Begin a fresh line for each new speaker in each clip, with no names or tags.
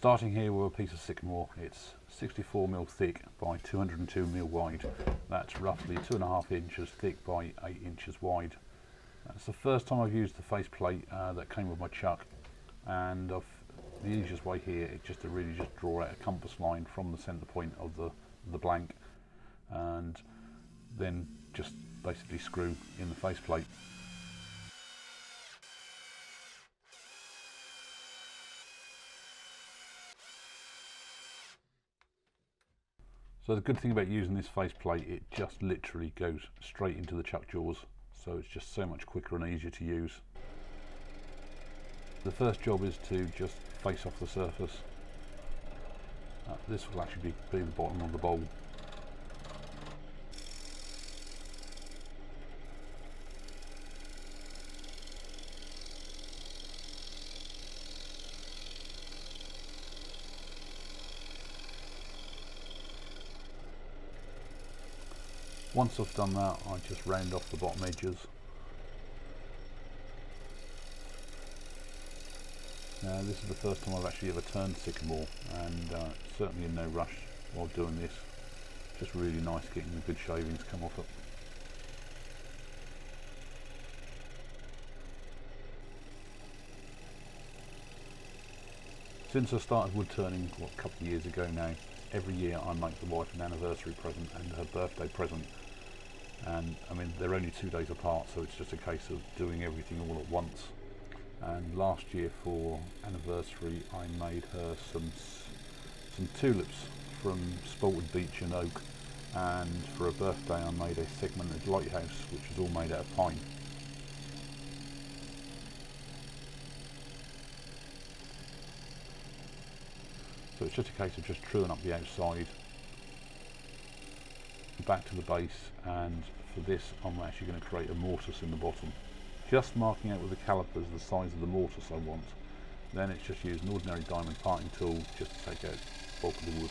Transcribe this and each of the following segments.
Starting here with a piece of Sycamore. It's 64mm thick by 202mm wide. That's roughly 2.5 inches thick by 8 inches wide. That's the first time I've used the faceplate that came with my chuck, and the easiest way here is just to really just draw out a compass line from the centre point of the blank, and then just basically screw in the faceplate. So the good thing about using this faceplate, it just literally goes straight into the chuck jaws, so it's just so much quicker and easier to use. The first job is to just face off the surface. This will actually be the bottom of the bowl. Once I've done that, I just round off the bottom edges. Now this is the first time I've actually ever turned Sycamore, and certainly in no rush while doing this. Just really nice getting the good shavings come off it. Since I started wood turning a couple of years ago now, every year I make the wife an anniversary present and her birthday present, and I mean they're only 2 days apart, so it's just a case of doing everything all at once. And last year for anniversary I made her some tulips from Spalted Beech and oak, and for her birthday I made a segmented lighthouse which is all made out of pine. So it's just a case of just truing up the outside, back to the base, and for this I'm actually going to create a mortise in the bottom. Just marking out with the calipers the size of the mortise I want. Then it's just use an ordinary diamond parting tool just to take out the bulk of the wood.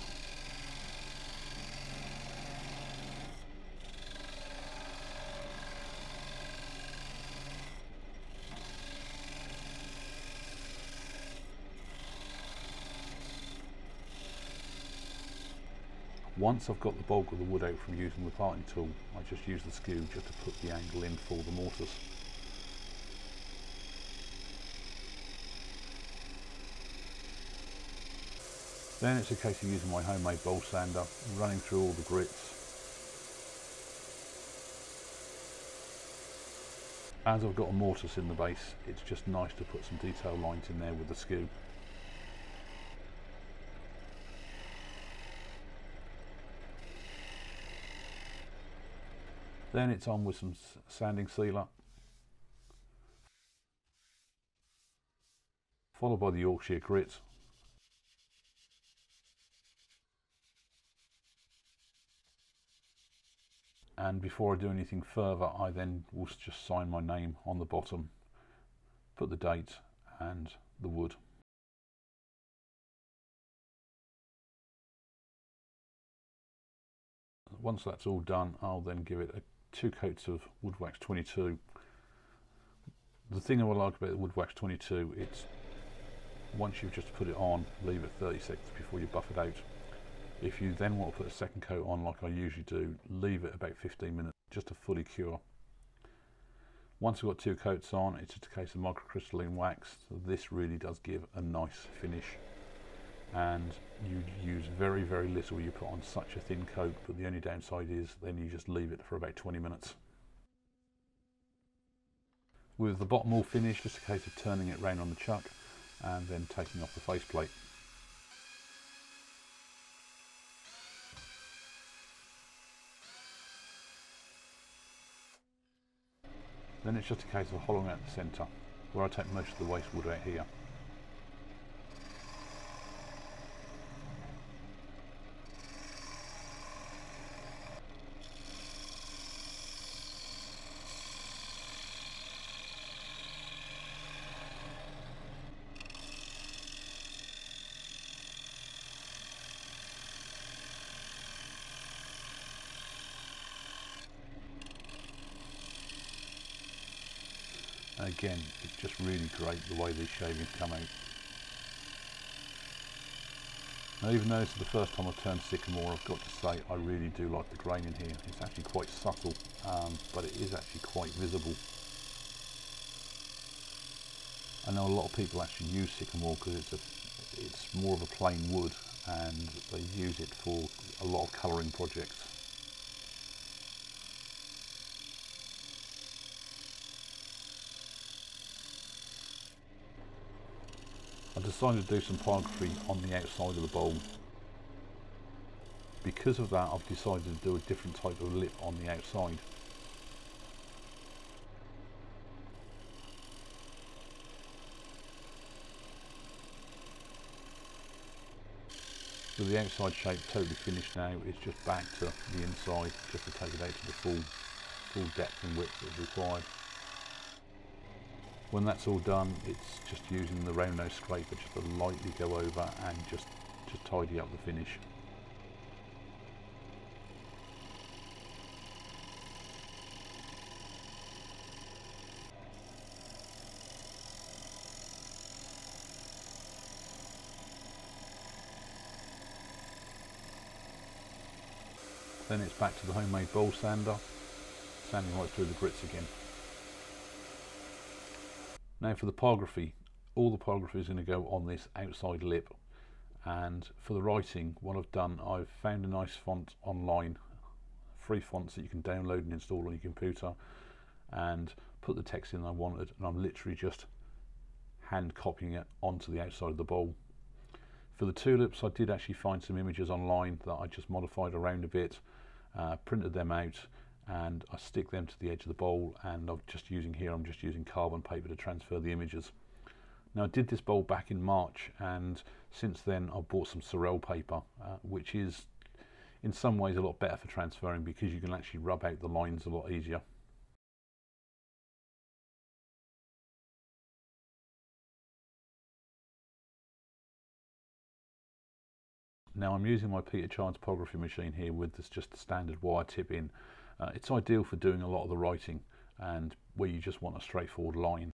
Once I've got the bulk of the wood out from using the parting tool, I just use the skew just to put the angle in for the mortise. Then it's a case of using my homemade bowl sander, running through all the grits. As I've got a mortise in the base, it's just nice to put some detail lines in there with the skew. Then it's on with some sanding sealer, followed by the Yorkshire grit. And before I do anything further, I then will just sign my name on the bottom, put the date and the wood. Once that's all done, I'll then give it 2 coats of wood wax 22. The thing I like about the wood wax 22, it's once you've just put it on, leave it 30 seconds before you buff it out. If you then want to put a second coat on like I usually do, leave it about 15 minutes just to fully cure. Once we've got 2 coats on, it's just a case of microcrystaline wax. So this really does give a nice finish, and you use very little. You put on such a thin coat, but the only downside is then you just leave it for about 20 minutes. With the bottom all finished, just a case of turning it round on the chuck and then taking off the faceplate. Then it's just a case of hollowing out the centre, where I take most of the waste wood out here. And again, it's just really great the way these shavings come out. Now, even though this is the first time I've turned Sycamore, I've got to say I really do like the grain in here. It's actually quite subtle, but it is actually quite visible. I know a lot of people actually use Sycamore because it's more of a plain wood, and they use it for a lot of colouring projects. I decided to do some pyrography on the outside of the bowl. Because of that, I've decided to do a different type of lip on the outside. So the outside shape totally finished now. It's just back to the inside, just to take it out to the full depth and width that's required. When that's all done, it's just using the round nose scraper just to lightly go over and just tidy up the finish. Then it's back to the homemade bowl sander, sanding right through the grits again. Now for the pyrography, all the pyrography is going to go on this outside lip, and for the writing, what I've done, I've found a nice font online, free fonts that you can download and install on your computer, and put the text in I wanted, and I'm literally just hand copying it onto the outside of the bowl. For the tulips, I did actually find some images online that I just modified around a bit, printed them out, and I stick them to the edge of the bowl, and I'm just using carbon paper to transfer the images. Now I did this bowl back in March, and since then I've bought some Sorel paper, which is in some ways a lot better for transferring because you can actually rub out the lines a lot easier. Now I'm using my Peter Child's pyrography machine here with this just a standard wire tip in. It's ideal for doing a lot of the writing and where you just want a straightforward line.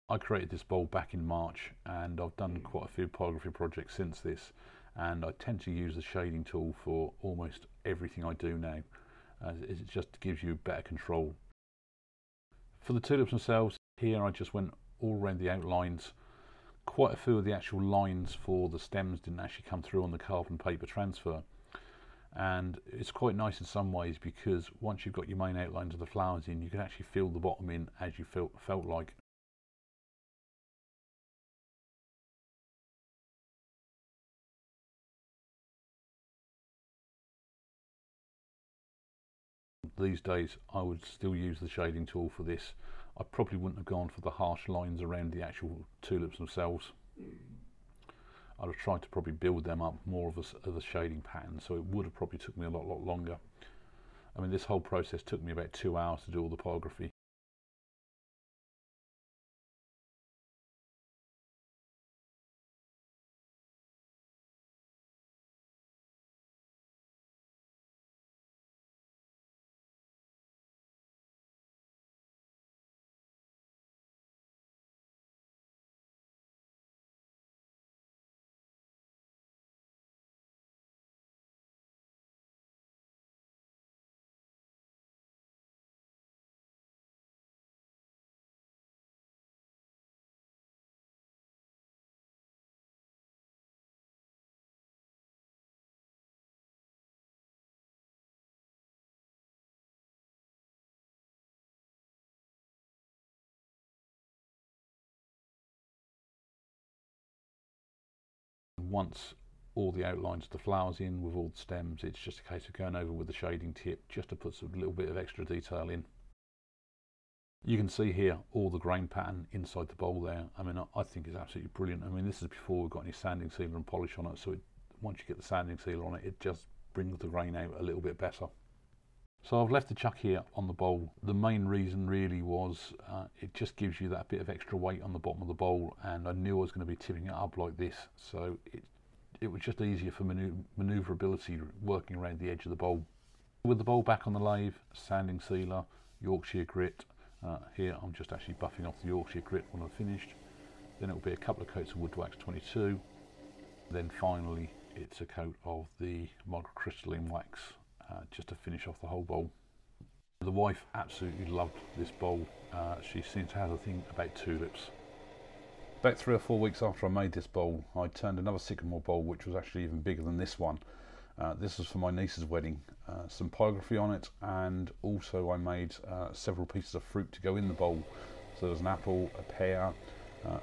I created this bowl back in March, and I've done quite a few pyrography projects since this, and I tend to use the shading tool for almost everything I do now, as it just gives you better control. For the tulips themselves, here I just went all around the outlines. Quite a few of the actual lines for the stems didn't actually come through on the carbon paper transfer, and it's quite nice in some ways because once you've got your main outlines of the flowers in, you can actually fill the bottom in as you felt like. These days I would still use the shading tool for this. I probably wouldn't have gone for the harsh lines around the actual tulips themselves. I'd have tried to probably build them up more of a shading pattern, so it would have probably took me a lot longer. I mean, this whole process took me about 2 hours to do all the pyrography. Once all the outlines of the flowers in with all the stems, it's just a case of going over with the shading tip just to put some little bit of extra detail in. You can see here all the grain pattern inside the bowl there. I mean, I think it's absolutely brilliant. I mean, this is before we've got any sanding sealer and polish on it, so once you get the sanding sealer on it, it just brings the grain out a little bit better. So I've left the chuck here on the bowl. The main reason really was it just gives you that bit of extra weight on the bottom of the bowl, and I knew I was going to be tipping it up like this, so it was just easier for manoeuvrability working around the edge of the bowl. With the bowl back on the lathe, sanding sealer, Yorkshire grit. Here I'm just actually buffing off the Yorkshire grit when I've finished. Then it will be a couple of coats of Woodwax 22, Then finally it's a coat of the microcrystalline wax just to finish off the whole bowl. The wife absolutely loved this bowl. She seems to have a thing about tulips. About 3 or 4 weeks after I made this bowl, I turned another Sycamore bowl, which was actually even bigger than this one. This was for my niece's wedding. Some pyrography on it, and also I made several pieces of fruit to go in the bowl. So there was an apple, a pear,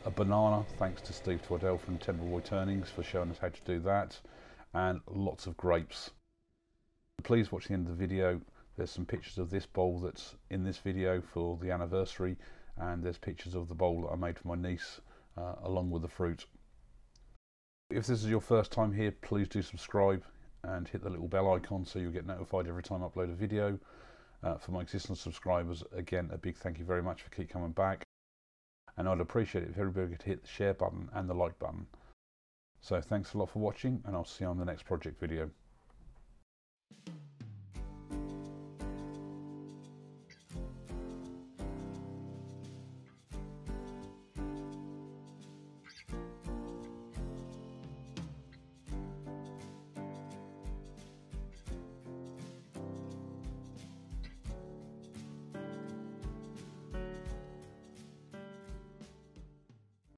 a banana, thanks to Steve Twardell from Woodturning for showing us how to do that, and lots of grapes. Please watch the end of the video. There's some pictures of this bowl that's in this video for the anniversary, and there's pictures of the bowl that I made for my niece along with the fruit. If this is your first time here, please do subscribe and hit the little bell icon so you'll get notified every time I upload a video. For my existing subscribers, again, a big thank you very much for keep coming back. And I'd appreciate it if everybody could hit the share button and the like button. So thanks a lot for watching, and I'll see you on the next project video.